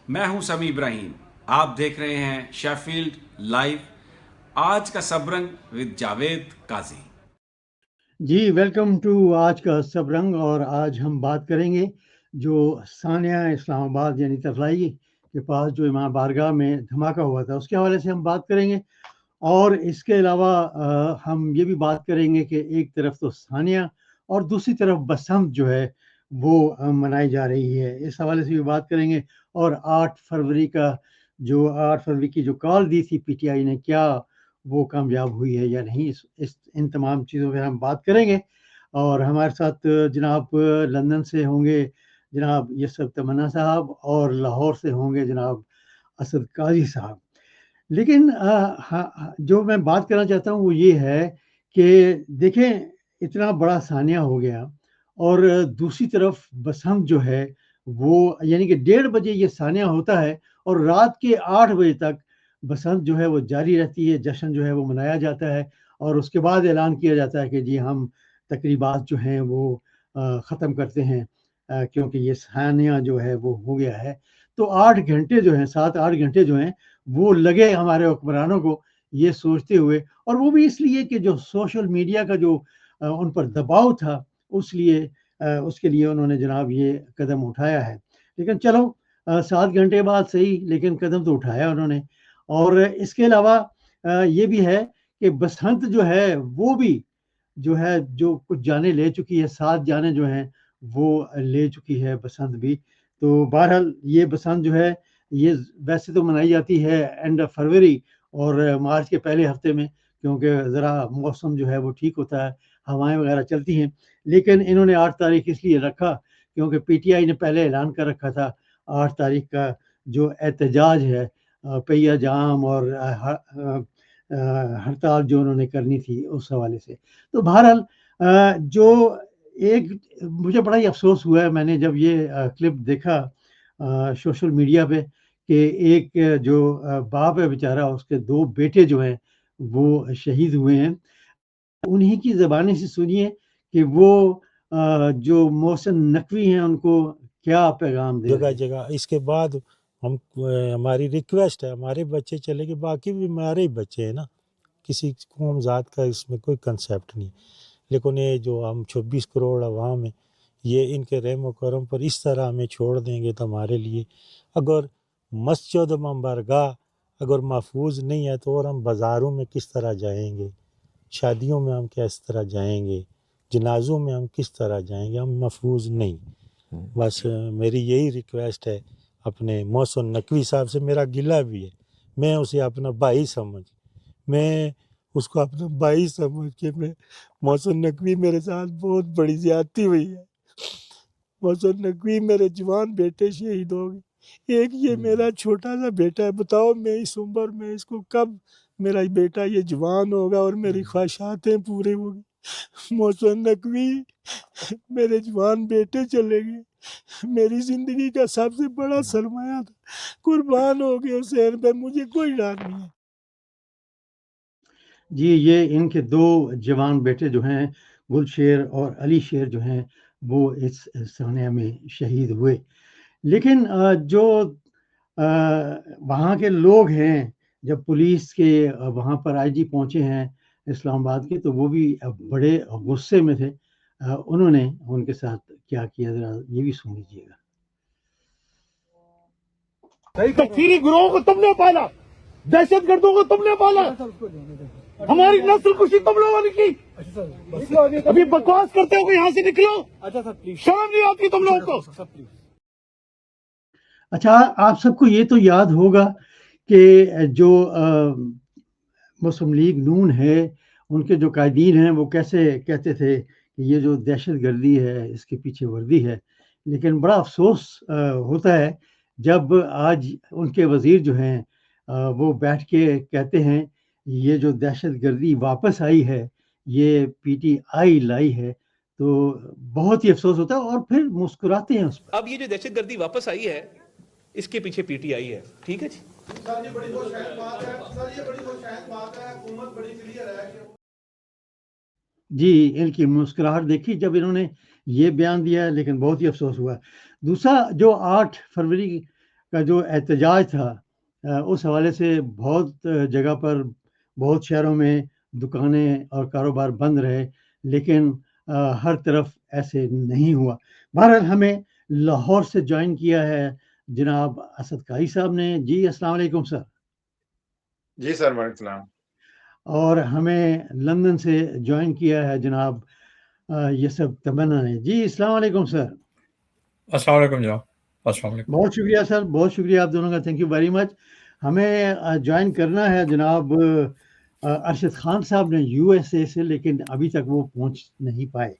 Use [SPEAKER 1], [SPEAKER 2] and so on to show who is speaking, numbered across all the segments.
[SPEAKER 1] میں ہوں سمی ابراہیم. آپ دیکھ رہے ہیں شیفیلڈ لائیو. آج کا سب رنگ with Javed Qazi.
[SPEAKER 2] G welcome to آج کا سب رنگ. اور آج ہم بات کریں گے جو ثانیہ اسلام آباد یعنی تفلائی کے پاس جو امام بارگاہ میں دھماکہ ہوا تھا اس کے حوالے سے ہم بات کریں گے. اور اس کے علاوہ ہم یہ بھی بات کریں گے کہ ایک طرف تو ثانیہ اور دوسری طرف بسنت جو ہے وہ منائی جا رہی ہے، اس حوالے سے بھی بات کریں گے. اور 8 فروری کی جو کال دی تھی پی ٹی آئی نے، کیا وہ کامیاب ہوئی ہے یا نہیں، ان تمام چیزوں پہ ہم بات کریں گے. اور ہمارے ساتھ جناب لندن سے ہوں گے جناب یسر تمنا صاحب، اور لاہور سے ہوں گے جناب اسد قاضی صاحب. لیکن جو میں بات کرنا چاہتا ہوں وہ یہ ہے کہ دیکھیں اتنا بڑا ثانیہ ہو گیا، اور دوسری طرف بسنت جو ہے وہ یعنی کہ 1:30 بجے یہ ثانیہ ہوتا ہے اور رات کے 8 بجے تک بسنت جو ہے وہ جاری رہتی ہے، جشن جو ہے وہ منایا جاتا ہے. اور اس کے بعد اعلان کیا جاتا ہے کہ جی ہم تقریبات جو ہیں وہ ختم کرتے ہیں، کیونکہ یہ ثانیہ جو ہے وہ ہو گیا ہے. تو 8 گھنٹے جو ہیں، 7-8 گھنٹے جو ہیں وہ لگے ہمارے حکمرانوں کو یہ سوچتے ہوئے، اور وہ بھی اس لیے کہ جو سوشل میڈیا کا جو ان پر دباؤ تھا اس کے لیے انہوں نے جناب یہ قدم اٹھایا ہے. لیکن چلو 7 گھنٹے بعد صحیح، لیکن قدم تو اٹھایا انہوں نے. اور اس کے علاوہ یہ بھی ہے کہ بسنت جو ہے وہ بھی جو کچھ جانیں لے چکی ہے، 7 جانیں جو ہیں وہ لے چکی ہے بسنت بھی. تو بہرحال یہ بسنت جو ہے یہ ویسے تو منائی جاتی ہے اینڈ آف فروری اور مارچ کے پہلے ہفتے میں، کیونکہ ذرا موسم جو ہے وہ ٹھیک ہوتا ہے، ہوائیں وغیرہ چلتی ہیں. لیکن انہوں نے 8 تاریخ اس لیے رکھا کیونکہ پی ٹی آئی نے پہلے اعلان کر رکھا تھا 8 تاریخ کا جو احتجاج ہے، پہیہ جام اور ہڑتال جو انہوں نے کرنی تھی اس حوالے سے. تو بہرحال جو ایک مجھے بڑا ہی افسوس ہوا ہے، میں نے جب یہ کلپ دیکھا سوشل میڈیا پہ کہ ایک جو باپ ہے بیچارہ، اس کے 2 بیٹے جو ہیں وہ شہید ہوئے ہیں. انہی کی زبانی سے سنیے کہ وہ جو محسن نقوی ہیں ان کو کیا پیغام دے رہے ہیں.
[SPEAKER 3] جگہ اس کے بعد ہماری ریکویسٹ ہے، ہمارے بچے چلے گئے، باقی بھی ہمارے ہی بچے ہیں نا، کسی قوم ذات کا اس میں کوئی کنسیپٹ نہیں. لیکن یہ جو ہم 26 کروڑ عوام ہیں، یہ ان کے رحم و کرم پر اس طرح ہمیں چھوڑ دیں گے تو ہمارے لیے اگر مسجد مبارگاہ اگر محفوظ نہیں ہے تو اور ہم بازاروں میں کس طرح جائیں گے، شادیوں میں ہم کس طرح جائیں گے، جنازوں میں ہم کس طرح جائیں گے، ہم محفوظ نہیں. بس میری یہی ریکویسٹ ہے اپنے محسن نقوی صاحب سے. میرا گلہ بھی ہے، میں اسے اپنا بھائی میں اس کو اپنا بھائی سمجھ کے میں محسن نقوی میرے ساتھ بہت بڑی زیادتی ہوئی ہے. محسن نقوی میرے جوان بیٹے شہید ہو گئے. ایک یہ میرا چھوٹا سا بیٹا ہے، بتاؤ میں اس عمر میں اس کو کب میرا بیٹا یہ جوان ہوگا اور میری خواہشاتیں پورے ہوگی. محسن نقوی میرے جوان بیٹے چلے گئے، میری زندگی کا سب سے بڑا سرمایہ تھا، قربان ہو گئے حسین پہ، مجھے کوئی ڈر نہیں ہے.
[SPEAKER 2] جی یہ ان کے 2 جوان بیٹے جو ہیں گل شیر اور علی شیر جو ہیں وہ اس ثانیہ میں شہید ہوئے. لیکن جو وہاں کے لوگ ہیں، جب پولیس کے وہاں پر آئی جی پہنچے ہیں اسلام آباد کے، تو وہ بھی بڑے غصے میں تھے. انہوں نے ان کے ساتھ کیا کیا ذرا یہ بھی سن لیجیے گا.
[SPEAKER 4] تکفیری گروہوں کو تم نے پالا، دہشت گردوں کو تم نے پالا، ہماری نسل کشی تم لوگوں نے کی. ابھی بکواس کرتے ہو کہ یہاں سے نکلو، شرم نہیں آتی تم لوگوں کو.
[SPEAKER 2] اچھا آپ سب کو یہ تو یاد ہوگا کہ جو مسلم لیگ نون ہے، ان کے جو قائدین ہیں وہ کیسے کہتے تھے کہ یہ جو دہشت گردی ہے اس کے پیچھے وردی ہے. لیکن بڑا افسوس ہوتا ہے جب آج ان کے وزیر جو ہیں وہ بیٹھ کے کہتے ہیں یہ جو دہشت گردی واپس آئی ہے یہ پی ٹی آئی لائی ہے. تو بہت ہی افسوس ہوتا ہے اور پھر مسکراتے ہیں اس پر.
[SPEAKER 5] اب یہ جو دہشت گردی واپس آئی ہے اس کے پیچھے پی ٹی آئی ہے. ٹھیک ہے جی،
[SPEAKER 2] جی ان کی مسکراہٹ دیکھی جب انہوں نے یہ بیان دیا، لیکن بہت ہی افسوس ہوا. دوسرا جو 8 فروری کا جو احتجاج تھا اس حوالے سے بہت جگہ پر بہت شہروں میں دکانیں اور کاروبار بند رہے، لیکن ہر طرف ایسے نہیں ہوا۔ بہرحال ہمیں لاہور سے جوائن کیا ہے جناب اسد قائی صاحب نے۔ جی السلام علیکم سر۔
[SPEAKER 6] جی سر، وعلیکم السلام۔
[SPEAKER 2] اور ہمیں لندن سے جوائن کیا ہے جناب یوسف تمنا نے۔ جی السلام علیکم سر۔
[SPEAKER 7] السلام علیکم جناب۔ السلام علیکم۔
[SPEAKER 2] بہت شکریہ سر، بہت شکریہ آپ دونوں کا، تھینک یو ویری مچ۔ ہمیں جوائن کرنا ہے جناب ارشد خان صاحب نے یو ایس اے سے، لیکن ابھی تک وہ پہنچ نہیں پائے۔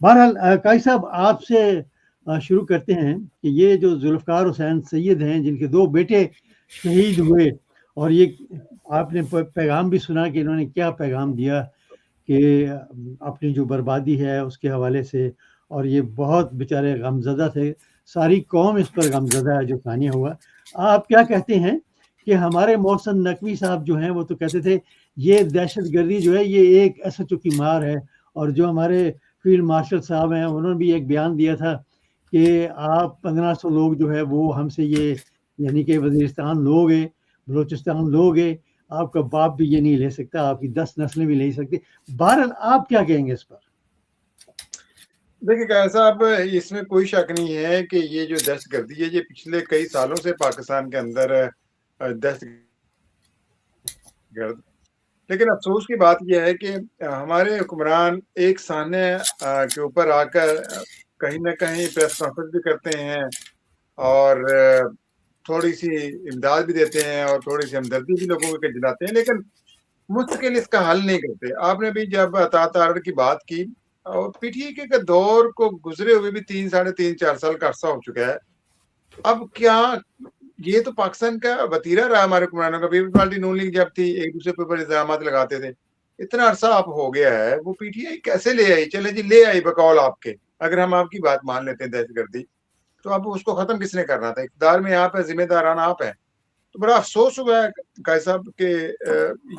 [SPEAKER 2] بہرحال قائی صاحب آپ سے شروع کرتے ہیں کہ یہ جو ذوالفقار حسین سید ہیں جن کے 2 بیٹے شہید ہوئے، اور یہ آپ نے پیغام بھی سنا کہ انہوں نے کیا پیغام دیا کہ اپنی جو بربادی ہے اس کے حوالے سے، اور یہ بہت بیچارے غمزدہ تھے، ساری قوم اس پر غمزدہ ہے جو کھانیہ ہوا۔ آپ کیا کہتے ہیں کہ ہمارے محسن نقوی صاحب جو ہیں وہ تو کہتے تھے یہ دہشت گردی جو ہے یہ ایک ایس ایچ او کی مار ہے، اور جو ہمارے فیلڈ مارشل صاحب ہیں انہوں نے بھی ایک بیان دیا تھا کہ آپ 1500 لوگ جو ہے وہ ہم سے یہ یعنی کہ وزیرستان لوگ ہیں، بلوچستان لوگ ہیں، آپ کا باپ بھی یہ نہیں لے سکتا، آپ کی 10 نسلیں بھی لے سکتے۔ بہرحال آپ کیا کہیں گے اس پر؟
[SPEAKER 6] دیکھیے قائد صاحب، اس میں کوئی شک نہیں ہے کہ یہ جو دہشت گردی ہے یہ پچھلے کئی سالوں سے پاکستان کے اندر دہشت گرد، لیکن افسوس کی بات یہ ہے کہ ہمارے حکمران ایک سامنے کے اوپر آ کر کہیں نہ کہیں پریس کانفرنس بھی کرتے ہیں اور تھوڑی سی امداد بھی دیتے ہیں اور تھوڑی سی ہمدردی بھی لوگوں کے دلاتے ہیں، لیکن مستقل اس کا حل نہیں کرتے۔ آپ نے بھی جب اطاعت آرڈر کی بات کی، اور پی ٹی اے کے دور کو گزرے ہوئے بھی 3 ساڑھے 3 4 سال کا عرصہ ہو چکا ہے۔ اب کیا یہ تو پاکستان کا وتیرہ رہا ہمارے حکمرانوں کا، پیپلز پارٹی نون لیگ جب تھی ایک دوسرے کے اوپر الزامات لگاتے تھے، اتنا عرصہ آپ ہو گیا ہے، وہ پی ٹی آئی کیسے لے آئی؟ چلے جی لے آئی بقول آپ کے، اگر ہم آپ کی بات مان لیتے ہیں دہشت گردی، تو اب اس کو ختم کس نے کرنا تھا؟ اقتدار میں آپ ہے، ذمہ داران آپ ہیں۔ تو بڑا افسوس ہوا ہے قائد صاحب کہ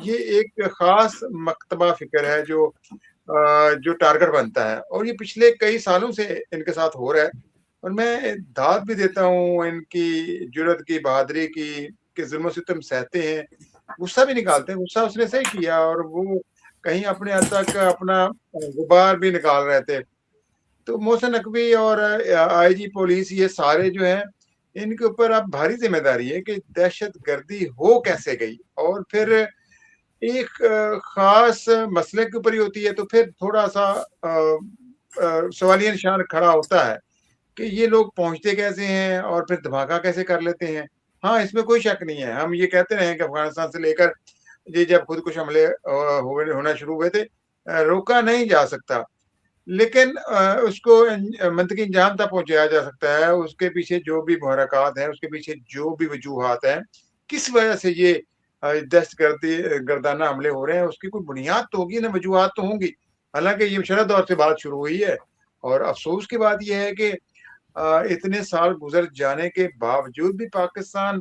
[SPEAKER 6] یہ ایک خاص مکتبہ فکر ہے جو ٹارگٹ بنتا ہے، اور یہ پچھلے کئی سالوں سے ان کے ساتھ ہو رہا ہے، اور میں داد بھی دیتا ہوں ان کی جرت کی، بہادری کی، کہ ظلم و ستم سہتے ہیں، غصہ بھی نکالتے ہیں، غصہ اس نے صحیح کیا، اور وہ کہیں اپنے حد تک اپنا غبار بھی نکال رہے تھے۔ تو محسن نقوی اور آئی جی پولیس یہ سارے جو ہیں ان کے اوپر اب بھاری ذمہ داری ہے کہ دہشت گردی ہو کیسے گئی، اور پھر ایک خاص مسئلے کے اوپر ہی ہوتی ہے تو پھر تھوڑا سا سوالیہ نشان کھڑا ہوتا ہے کہ یہ لوگ پہنچتے کیسے ہیں اور پھر دھماکہ کیسے کر لیتے ہیں۔ ہاں اس میں کوئی شک نہیں ہے، ہم یہ کہتے رہے ہیں کہ افغانستان سے لے کر یہ جب خود کش حملے ہونا شروع ہوئے تھے روکا نہیں جا سکتا، لیکن اس کو منطقی انجام تک پہنچایا جا سکتا ہے۔ اس کے پیچھے جو بھی محرکات ہیں، اس کے پیچھے جو بھی وجوہات ہیں، کس وجہ سے یہ دہشت گردانہ حملے ہو رہے ہیں، اس کی کوئی بنیاد تو ہوگی نا، وجوہات تو ہوں گی۔ حالانکہ یہ مشرف دور سے بات شروع ہوئی ہے، اور افسوس کی بات یہ ہے کہ اتنے سال گزر جانے کے باوجود بھی پاکستان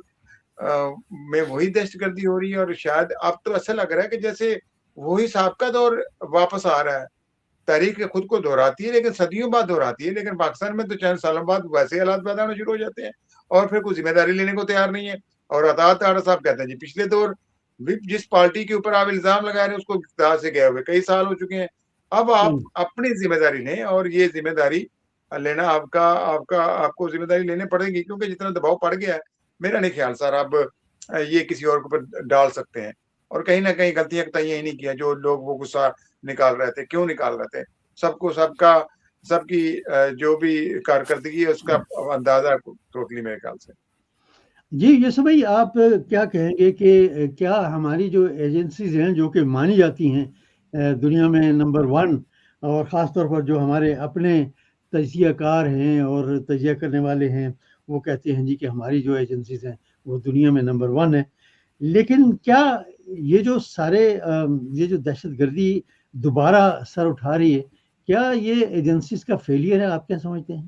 [SPEAKER 6] میں وہی دہشت گردی ہو رہی ہے، اور شاید اب تو ایسا لگ رہا ہے کہ جیسے وہی سابقہ دور واپس آ رہا ہے۔ تاریخ خود کو دہراتی ہے لیکن صدیوں بعد دہراتی ہے، لیکن پاکستان میں تو چند سالوں بعد ویسے حالات پیدا ہونے شروع ہو جاتے ہیں، اور پھر کوئی ذمہ داری لینے کو تیار نہیں ہے۔ اور اطاعت آرڈر صاحب کہتے ہیں جی پچھلے دور جس پارٹی کے اوپر آپ الزام لگا رہے ہیں اس کو اقتدار سے گئے ہوئے کئی سال ہو چکے ہیں، اب آپ اپنی ذمہ داری لیں، اور یہ ذمہ داری لینا آپ کو ذمہ داری لینے پڑے گی، کیونکہ جتنا دباؤ پڑ گیا ہے میرا نہیں خیال سر اب یہ کسی اور کے اوپر ڈال سکتے ہیں۔ اور کہیں نہ کہیں غلطیاں کوتاہیاں ہی نہیں کیا جو لوگ وہ غصہ نکال رہے تھے، کیوں نکال رہے تھے؟ سب کی جو بھی کارکردگی ہے اس کا اندازہ ٹوٹلی میرے خیال سے۔
[SPEAKER 2] جی یوسف بھائی آپ کیا کہیں گے کہ کیا ہماری جو ایجنسیز ہیں جو کہ مانی جاتی ہیں دنیا میں نمبر 1، اور خاص طور پر جو ہمارے اپنے تجزیہ کار ہیں اور تجزیہ کرنے والے ہیں وہ کہتے ہیں جی کہ ہماری جو ایجنسیز ہیں وہ دنیا میں نمبر 1 ہے، لیکن کیا یہ جو دہشت گردی دوبارہ سر اٹھا رہی ہے، کیا یہ ایجنسیز کا فیلئر ہے؟ آپ کیا سمجھتے ہیں؟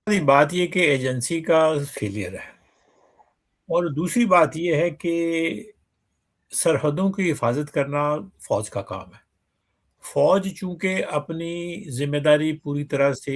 [SPEAKER 7] بات یہ کہ ایجنسی کا فیلئر ہے، اور دوسری بات یہ ہے کہ سرحدوں کی حفاظت کرنا فوج کا کام ہے۔ فوج چونکہ اپنی ذمہ داری پوری طرح سے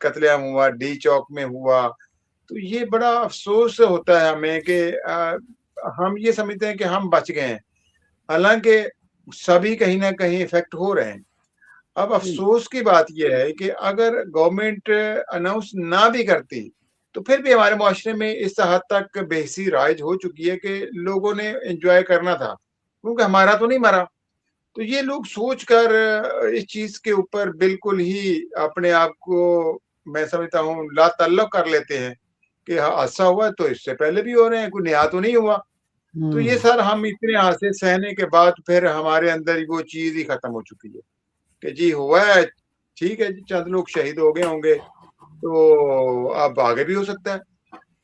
[SPEAKER 6] قتل عام ہوا, ڈی چوک میں ہوا, تو یہ بڑا افسوس ہوتا ہے ہمیں کہ ہم یہ سمجھتے ہیں کہ ہم بچ گئے ہیں, حالانکہ سبھی کہیں نہ کہیں افیکٹ ہو رہے ہیں. اب افسوس کی بات یہ ہے کہ اگر گورنمنٹ اناؤنس نہ بھی کرتی تو پھر بھی ہمارے معاشرے میں اس حد تک بے حسی رائج ہو چکی ہے کہ لوگوں نے انجوائے کرنا تھا, کیونکہ ہمارا تو نہیں مرا. تو یہ لوگ سوچ کر اس چیز کے اوپر بالکل ہی اپنے آپ کو میں سمجھتا ہوں لا تعلق کر لیتے ہیں کہ حادثہ ہوا تو اس سے پہلے بھی ہو رہے ہیں, کوئی نیا تو نہیں ہوا. تو یہ سر ہم اتنے حادثے سہنے کے بعد پھر ہمارے اندر وہ چیز ہی ختم ہو چکی ہے کہ جی ہوا ہے, ٹھیک ہے, چند لوگ شہید ہو گئے ہوں گے تو اب آگے بھی ہو سکتا ہے.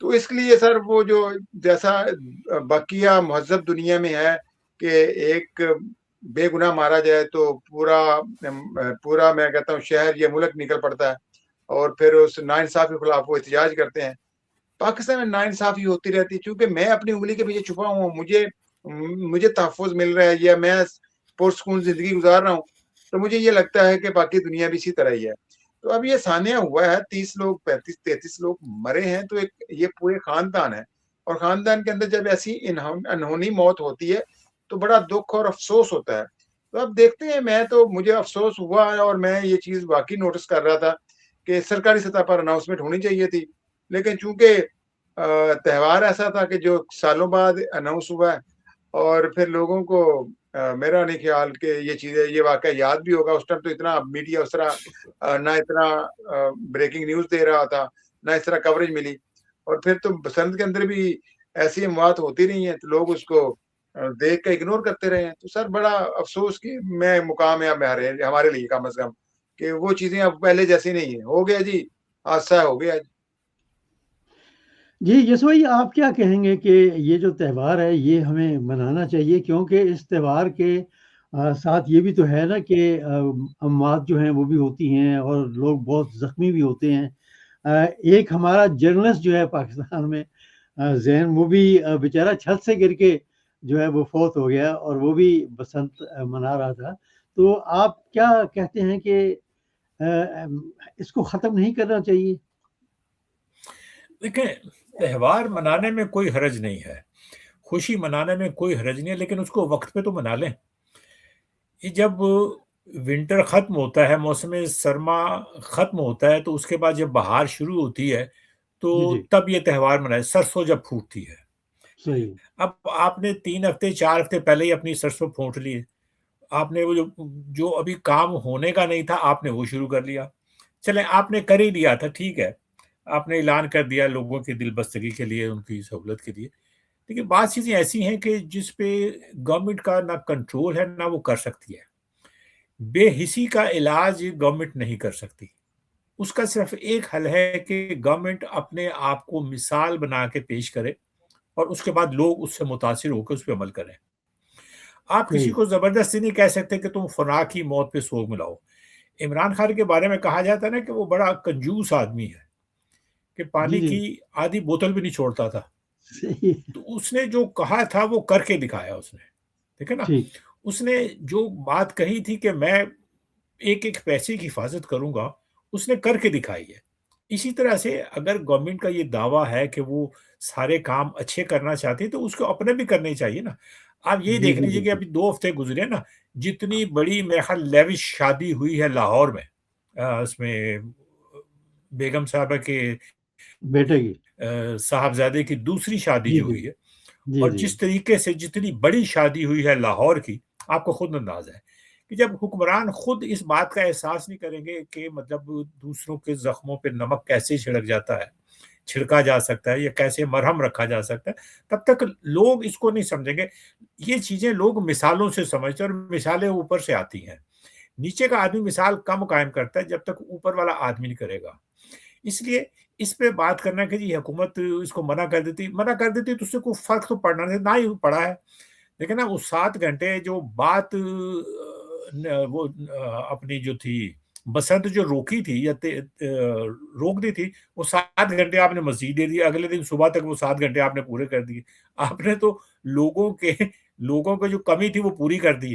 [SPEAKER 6] تو اس لیے سر وہ جو جیسا بقیہ مہذب دنیا میں ہے کہ ایک بے گناہ مارا جائے تو پورا میں کہتا ہوں شہر یا ملک نکل پڑتا ہے اور پھر اس ناانصافی کے خلاف وہ احتجاج کرتے ہیں. پاکستان میں ناانصافی ہوتی رہتی ہے, چونکہ میں اپنی انگلی کے پیچھے چھپا ہوں, مجھے تحفظ مل رہا ہے یا میں پرسکون زندگی گزار رہا ہوں, تو مجھے یہ لگتا ہے کہ باقی دنیا بھی اسی طرح ہی ہے. تو اب یہ سانحہ ہوا ہے, 30 لوگ 35-33 لوگ مرے ہیں, تو یہ پورے خاندان ہے, اور خاندان کے اندر جب ایسی انہونی موت ہوتی ہے تو بڑا دکھ اور افسوس ہوتا ہے. تو اب دیکھتے ہیں, مجھے افسوس ہوا ہے اور میں یہ چیز واقعی نوٹس کر رہا تھا کہ سرکاری سطح پر اناؤنسمنٹ ہونی چاہیے تھی, لیکن چونکہ تہوار ایسا تھا کہ جو سالوں بعد اناؤنس ہوا ہے, اور پھر لوگوں کو میرا نہیں خیال کہ یہ چیزیں یہ واقعہ یاد بھی ہوگا. اس ٹائم تو اتنا میڈیا اس طرح نہ اتنا بریکنگ نیوز دے رہا تھا, نہ اس طرح کوریج ملی, اور پھر تو بسنت کے اندر بھی ایسی اموات ہوتی رہی ہیں تو لوگ اس کو دیکھ کے اگنور کرتے رہے ہیں. تو سر بڑا افسوس کی میں مقام ہے ہمارے لیے کم از کم کہ وہ چیزیں اب پہلے جیسی نہیں ہیں. ہو گیا جی, حادثہ ہو گیا.
[SPEAKER 2] جی یسو بھائی, آپ کیا کہیں گے کہ یہ جو تہوار ہے یہ ہمیں منانا چاہیے, کیونکہ اس تہوار کے ساتھ یہ بھی تو ہے نا کہ اموات جو ہیں وہ بھی ہوتی ہیں اور لوگ بہت زخمی بھی ہوتے ہیں. ایک ہمارا جرنلسٹ جو ہے پاکستان میں زین, وہ بھی بیچارہ چھت سے گر کے جو ہے وہ فوت ہو گیا, اور وہ بھی بسنت منا رہا تھا. تو آپ کیا کہتے ہیں کہ اس کو ختم نہیں کرنا چاہیے؟
[SPEAKER 7] دیکھیں, تہوار منانے میں کوئی حرج نہیں ہے, خوشی منانے میں کوئی حرج نہیں ہے, لیکن اس کو وقت پہ تو منا لیں. یہ جب ونٹر ختم ہوتا ہے, موسم سرما ختم ہوتا ہے, تو اس کے بعد جب بہار شروع ہوتی ہے تو
[SPEAKER 2] جی
[SPEAKER 7] تب یہ تہوار منائے, سرسوں جب پھوٹتی ہے.
[SPEAKER 2] صحیح.
[SPEAKER 7] اب آپ نے 3 ہفتے 4 ہفتے پہلے ہی اپنی سرسوں پھونٹ لی ہے, آپ نے وہ جو ابھی کام ہونے کا نہیں تھا آپ نے وہ شروع کر لیا. چلیں آپ نے کر ہی لیا تھا, ٹھیک ہے, آپ نے اعلان کر دیا لوگوں کی دل بستگی کے لیے, ان کی سہولت کے لیے. لیکن بعض چیزیں ایسی ہیں کہ جس پہ گورنمنٹ کا نہ کنٹرول ہے نہ وہ کر سکتی ہے. بے حسی کا علاج گورنمنٹ نہیں کر سکتی. اس کا صرف ایک حل ہے کہ گورنمنٹ اپنے آپ کو مثال بنا کے پیش کرے, اور اس کے بعد لوگ اس سے متاثر ہو کے اس پہ عمل کریں. آپ کسی کو زبردستی نہیں کہہ سکتے کہ تم فلاں کی موت پہ سوگ ملاؤ. عمران خان کے بارے میں کہا جاتا ہے نا کہ وہ بڑا کنجوس آدمی ہے, کہ پانی کی آدھی بوتل بھی نہیں چھوڑتا تھا. تو اس نے جو کہا تھا وہ کر کے دکھایا اس نے, ٹھیک ہے نا. اس نے جو بات کہی تھی کہ میں ایک ایک پیسے کی حفاظت کروں گا, اس نے کر کے دکھائی ہے. اسی طرح سے اگر گورنمنٹ کا یہ دعویٰ ہے کہ وہ سارے کام اچھے کرنا چاہتی ہے تو اس کو اپنے بھی کرنے چاہیے نا. آپ یہ دیکھ لیجیے کہ ابھی 2 ہفتے گزرے نا, جتنی بڑی میرے خیال لیوش شادی ہوئی ہے لاہور میں, اس میں بیگم صاحبہ کے
[SPEAKER 2] بیٹے کی
[SPEAKER 7] صاحبزادے کی دوسری شادی جو ہوئی ہے, اور جس طریقے سے جتنی بڑی شادی ہوئی ہے لاہور کی, آپ کو خود انداز ہے کہ جب حکمران خود اس بات کا احساس نہیں کریں گے کہ مطلب دوسروں کے زخموں پہ نمک کیسے چھڑکا جا سکتا ہے یا کیسے مرہم رکھا جا سکتا ہے, تب تک لوگ اس کو نہیں سمجھیں گے. یہ چیزیں لوگ مثالوں سے سمجھتے ہیں, اور مثالیں اوپر سے آتی ہیں. نیچے کا آدمی مثال کم قائم کرتا ہے جب تک اوپر والا آدمی نہیں کرے گا. اس لیے اس پہ بات کرنا کہ جی حکومت اس کو منع کر دیتی تو اس سے کوئی فرق تو پڑنا نہیں, نہ ہی پڑا ہے. لیکن نا وہ 7 گھنٹے جو بات وہ اپنی جو تھی بسنت جو روکی تھی یا روک دی تھی, وہ 7 گھنٹے آپ نے مزید دے دی. اگلے دن صبح تک وہ 7 گھنٹے آپ نے پورے کر دیے. آپ نے تو لوگوں کو جو کمی تھی وہ پوری کر دی.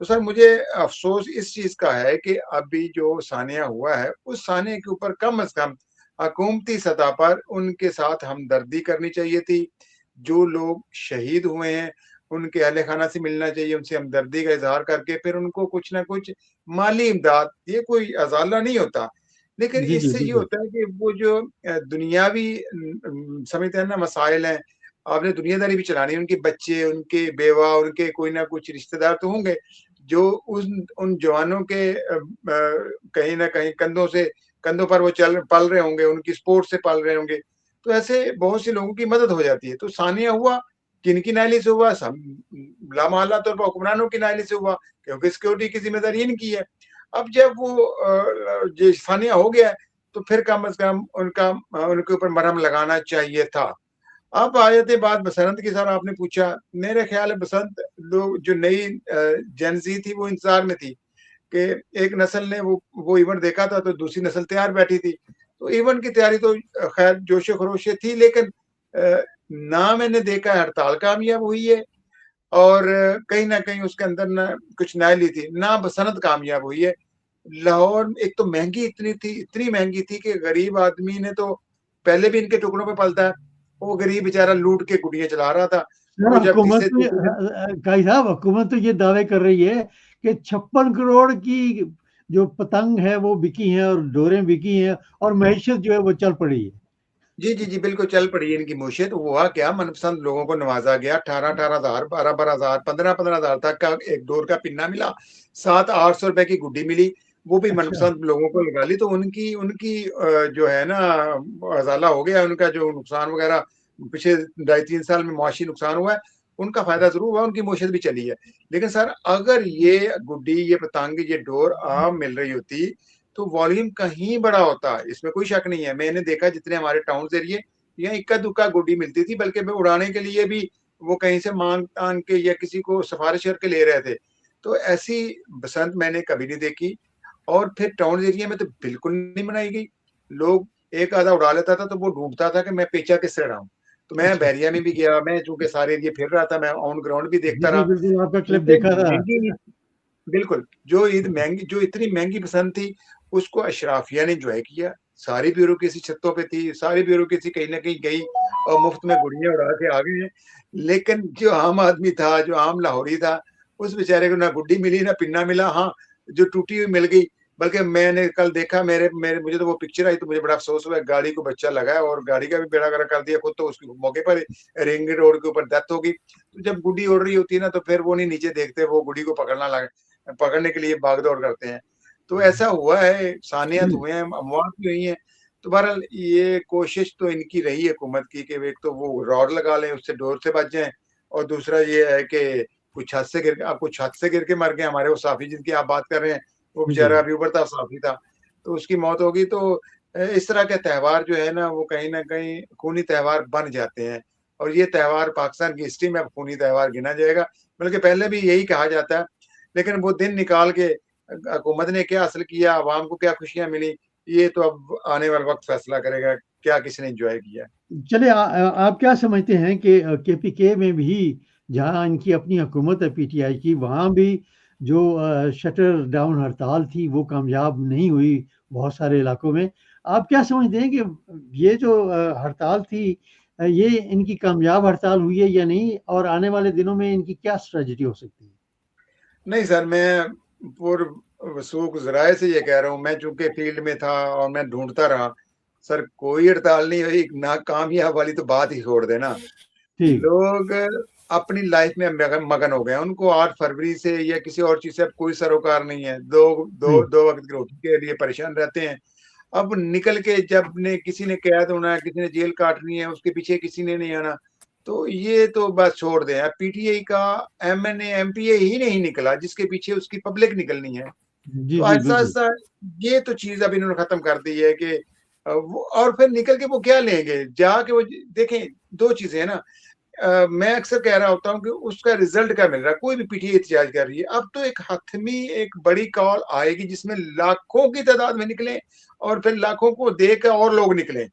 [SPEAKER 6] تو سر مجھے افسوس اس چیز کا ہے کہ ابھی جو سانحہ ہوا ہے اس سانحے کے اوپر کم از کم حکومتی سطح پر ان کے ساتھ ہمدردی کرنی چاہیے تھی. جو لوگ شہید ہوئے ہیں ان کے اہل خانہ سے ملنا چاہیے, ان سے ہمدردی کا اظہار کر کے پھر ان کو کچھ نہ کچھ مالی امداد, یہ کوئی ازالہ نہیں ہوتا, لیکن
[SPEAKER 2] جی
[SPEAKER 6] اس
[SPEAKER 2] جی
[SPEAKER 6] سے یہ
[SPEAKER 2] بالکل.
[SPEAKER 6] ہوتا ہے کہ وہ جو دنیاوی سمجھتے ہیں نا مسائل ہیں, آپ نے دنیا داری بھی چلانی ہے, ان کے بچے, ان کے بیوہ, ان کے کوئی نہ کچھ رشتہ دار تو ہوں گے جو ان جوانوں کے کہیں نہ کہیں کندھوں پر وہ پل رہے ہوں گے, ان کی سپورٹ سے پل رہے ہوں گے. تو ایسے بہت سے لوگوں کی مدد ہو جاتی ہے. تو سانحہ ہوا کن کی نااہلی سے ہوا؟ لامحالہ طور پر حکمرانوں کی نااہلی سے ہوا, کیونکہ سیکورٹی کی ذمہ داری ان کی ہے. اب جب وہ سانحہ ہو گیا تو پھر کم از کم ان کے اوپر مرہم لگانا چاہیے تھا. اب آیت بات بسنت کی, سر آپ نے پوچھا, میرے خیال ہے بسنت لوگ جو نئی جنزی تھی وہ انتظار میں تھی کہ ایک نسل نے وہ ایونٹ دیکھا تھا تو دوسری نسل تیار بیٹھی تھی. تو ایونٹ کی تیاری تو خیر جوش و خروش سے تھی, لیکن نہ میں نے دیکھا ہڑتال کامیاب ہوئی ہے اور کہیں نہ کہیں اس کے اندر نہ کچھ نااہلی تھی, نہ بسنت کامیاب ہوئی ہے. لاہور ایک تو مہنگی اتنی مہنگی تھی کہ غریب آدمی نے تو پہلے بھی ان کے ٹکڑوں پہ پلتا ہے, وہ غریب بیچارہ لوٹ کے گڈیاں چلا رہا تھا. وہ جب
[SPEAKER 2] حکومت
[SPEAKER 6] تیسرے
[SPEAKER 2] قاضی صاحب, حکومت تو یہ دعوے کر رہی ہے کہ 56 کروڑ کی جو پتنگ ہے وہ بکی ہیں اور ڈوریں بکی ہیں اور معیشت جو ہے وہ چل پڑی ہے.
[SPEAKER 6] جی جی جی بالکل چل پڑی ہے ان کی معیشت. ہوا کیا, من پسند لوگوں کو نوازا گیا, 18,000 12,000 15,000 تک کا ایک ڈور کا پننا ملا, 700-800 روپے کی گڈی ملی, وہ بھی من
[SPEAKER 2] اچھا,
[SPEAKER 6] پسند لوگوں کو لگا لی. تو ان کی جو ہے نا ازالہ ہو گیا, ان کا جو نقصان وغیرہ پچھلے 2.5-3 سال میں معاشی نقصان ہوا ہے, ان کا فائدہ ضرور ہوا, ان کی معیشت بھی چلی ہے. لیکن سر اگر یہ گڈی, یہ پتنگ, یہ ڈور عام مل رہی ہوتی تو والیوم کہیں بڑا ہوتا, اس میں کوئی شک نہیں ہے. میں نے دیکھا جتنے ہمارے ٹاؤنز ایریے یہاں اکا دکا گڈی ملتی تھی, بلکہ میں اڑانے کے لیے بھی وہ کہیں سے مانگ تانگ کے یا کسی کو سفارش کر کے لے رہے تھے. تو ایسی بسنت میں نے کبھی نہیں دیکھی. اور پھر ٹاؤن ایریا میں تو بالکل نہیں منائی گئی. لوگ ایک آدھا اڑا لیتا تھا تو وہ ڈھونڈتا تھا کہ میں پیچا کس سے اڑاؤں. تو میں
[SPEAKER 2] اچھا.
[SPEAKER 6] بحریہ میں بھی گیا, میں چونکہ سارے ایریے پھر رہا تھا, میں آن گراؤنڈ بھی
[SPEAKER 2] جی
[SPEAKER 6] دیکھتا
[SPEAKER 2] جی
[SPEAKER 6] رہا.
[SPEAKER 2] بالکل, آپ کا کلپ
[SPEAKER 6] چونکہ
[SPEAKER 2] دیکھا تھا.
[SPEAKER 6] مہنگی, بالکل جو عید مہنگی, جو اتنی مہنگی پسند تھی اس کو اشرافیہ نے انجوائے کیا. ساری بیوروکریسی چھتوں پہ تھی, ساری بیوروکریسی کہیں نہ کہیں گئی اور مفت میں گڑیاں اڑا کے آ گئے ہیں. لیکن جو عام آدمی تھا, جو عام لاہوری تھا, اس بیچارے کو نہ گڈی ملی نہ پننا ملا. ہاں جو ٹوٹی ہوئی مل گئی. بلکہ میں نے کل دیکھا, مجھے تو وہ پکچر آئی تو مجھے بڑا افسوس ہوا, گاڑی کو بچہ لگا ہے اور گاڑی کا بھی بیڑا گرک کر دیا خود, تو اس کے موقع پر رنگ روڈ کے اوپر ڈیتھ ہوگی. تو جب گڈی اڑ رہی ہوتی ہے نا تو پھر وہ نہیں نیچے دیکھتے, وہ گڈی کو پکڑنے کے لیے بھاگ دوڑ کرتے ہیں. تو ایسا ہوا ہے, سانحات ہوئے ہیں, اموات بھی ہوئی ہیں. تو بہرحال یہ کوشش تو ان کی رہی ہے حکومت کی کہ ایک تو وہ راڈ لگا لیں, اس سے ڈور سے بچ جائیں, اور دوسرا یہ ہے کہ کچھ چھت سے گر کے مر گئے. ہمارے وہ صافی جن کی آپ بات کر رہے ہیں, وہ
[SPEAKER 2] جی
[SPEAKER 6] بیچارہ ابھی اوپر صافی تھا تو اس کی موت ہوگی. تو اس طرح کے تہوار جو ہے نا وہ کہیں نہ کہیں خونی تہوار بن جاتے ہیں, اور یہ تہوار پاکستان کی ہسٹری میں خونی تہوار گنا جائے گا. بلکہ پہلے بھی یہی کہا جاتا ہے, لیکن وہ دن نکال کے حکومت نے کیا حاصل کیا, عوام کو کیا خوشیاں ملی, یہ تو اب آنے والا وقت فیصلہ کرے گا کیا کسی نے انجوائے کیا.
[SPEAKER 2] چلے, آپ کیا سمجھتے ہیں کہ کے پی کے میں بھی جہاں ان کی اپنی حکومت ہے پی ٹی آئی کی, وہاں بھی جو شٹر ڈاؤن ہڑتال تھی وہ کامیاب نہیں ہوئی بہت سارے علاقوں میں. آپ کیا سمجھتے ہیں کہ یہ جو ہڑتال تھی یہ ان کی کامیاب ہڑتال ہوئی ہے یا نہیں, اور آنے والے دنوں میں ان کی کیا اسٹریٹجی ہو سکتی ہے؟
[SPEAKER 6] نہیں سر, میں پور وثوق ذرائع سے یہ کہہ رہا ہوں, میں چونکہ فیلڈ میں تھا اور میں ڈھونڈتا رہا, سر کوئی ہڑتال نہیں ہوئی. ناکامیاب والی تو بات ہی چھوڑ دینا.
[SPEAKER 2] ٹھیک.
[SPEAKER 6] لوگ اپنی لائف میں مگن ہو گئے. ان کو 8 فروری سے یا کسی اور چیز سے اب کوئی سروکار نہیں ہے. دو وقت کی روٹی کے لیے پریشان رہتے ہیں. اب نکل کے جب کسی نے قید ہونا ہے, کسی نے جیل کاٹنی ہے, اس کے پیچھے کسی نے نہیں آنا, تو یہ تو بس چھوڑ دیں. اب پی ٹی آئی کا M N A M P A ہی نہیں نکلا جس کے پیچھے اس کی پبلک نکلنی ہے.
[SPEAKER 2] جی
[SPEAKER 6] تو
[SPEAKER 2] جی
[SPEAKER 6] آہستہ
[SPEAKER 2] بالکل.
[SPEAKER 6] آہستہ یہ تو چیز اب انہوں نے ختم کر دی ہے کہ اور پھر نکل کے وہ کیا لیں گے, جا کے وہ دیکھیں. 2 چیزیں ہیں نا, میں اکثر کہہ رہا ہوتا ہوں کہ اس کا رزلٹ کیا مل رہا ہے. کوئی بھی پی ٹی آئی احتجاج کر رہی ہے, اب تو ایک حتمی ایک بڑی کال آئے گی جس میں لاکھوں کی تعداد میں نکلیں اور پھر لاکھوں کو دیکھ کر اور لوگ نکلیں,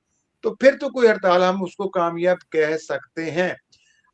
[SPEAKER 6] تو پھر تو کوئی ہڑتال ہم اس کو کامیاب کہہ سکتے ہیں.